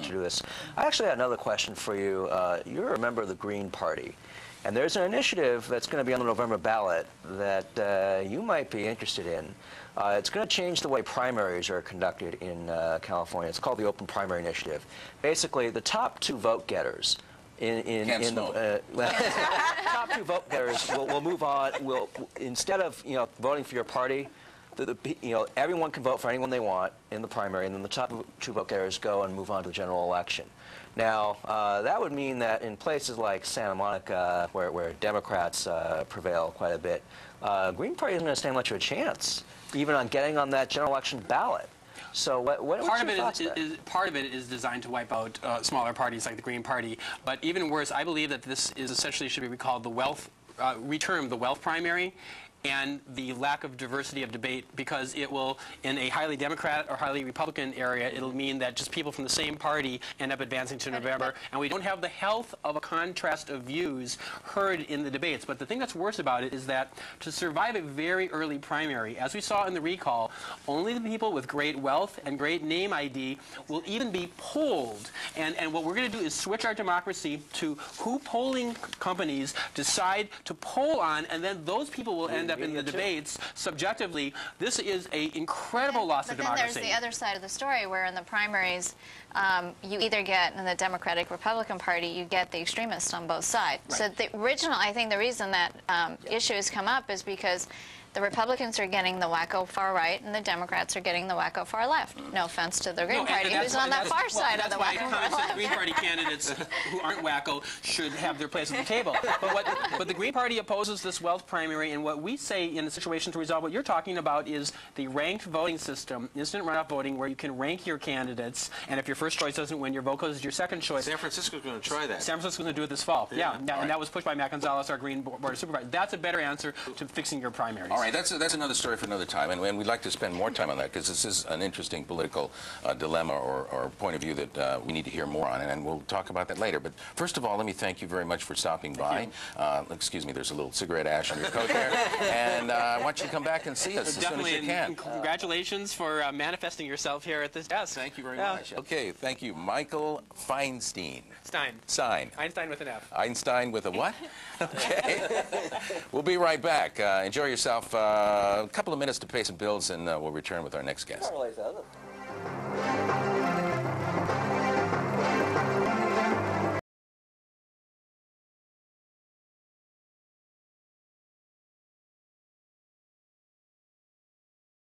to do this. I actually had another question for you. You're a member of the Green Party, and there's an initiative that's going to be on the November ballot that you might be interested in. It's going to change the way primaries are conducted in California. It's called the Open Primary Initiative. Basically, the top two vote getters top two vote getters will move on. Instead of voting for your party, everyone can vote for anyone they want in the primary, and then the top two vote getters go and move on to the general election. Now, that would mean that in places like Santa Monica, where Democrats prevail quite a bit, Green Party isn't going to stand much of a chance, even on getting on that general election ballot. So what's your thoughts there? Part of it is designed to wipe out smaller parties like the Green Party. But even worse, I believe that this is essentially should be called the reterm the wealth primary, and the lack of diversity of debate, because it will, in a highly Democrat or highly Republican area, it'll mean that just people from the same party end up advancing to November, and we don't have the health of a contrast of views heard in the debates. But the thing that's worse about it is that to survive a very early primary, as we saw in the recall, only the people with great wealth and great name ID will even be polled. And what we're going to do is switch our democracy to who polling companies decide to poll on, and then those people will end up in the debates subjectively. This is an incredible loss of democracy. But then there's the other side of the story, where in the primaries, you either get, in the Democratic Republican Party, you get the extremists on both sides. Right. So the original, I think the reason that issue has come up is because the Republicans are getting the wacko far right, and the Democrats are getting the wacko far left. No offense to the Green Party, who's on that far side of the wacko far left. The Green Party candidates who aren't wacko should have their place at the table. But the Green Party opposes this wealth primary, and what we say in the situation to resolve what you're talking about is the ranked voting system, instant runoff voting, where you can rank your candidates, and if your first choice doesn't win, your vote goes to your second choice. San Francisco's going to try that. San Francisco's going to do it this fall. Yeah, and that was pushed by Matt Gonzalez, our Green Board of Supervisors. That's a better answer to fixing your primaries. All right, that's another story for another time, and we'd like to spend more time on that, because this is an interesting political dilemma or point of view that we need to hear more on, and we'll talk about that later. But first of all, let me thank you very much for stopping by. Excuse me, there's a little cigarette ash on your coat there, and I want you to come back and see us as soon as you can. Congratulations for manifesting yourself here at this desk. Thank you very much. Okay, thank you. Michael Feinstein. Stein. Einstein with an F. Einstein with a what? Okay. We'll be right back. Enjoy yourself. A couple of minutes to pay some bills, and we'll return with our next guest.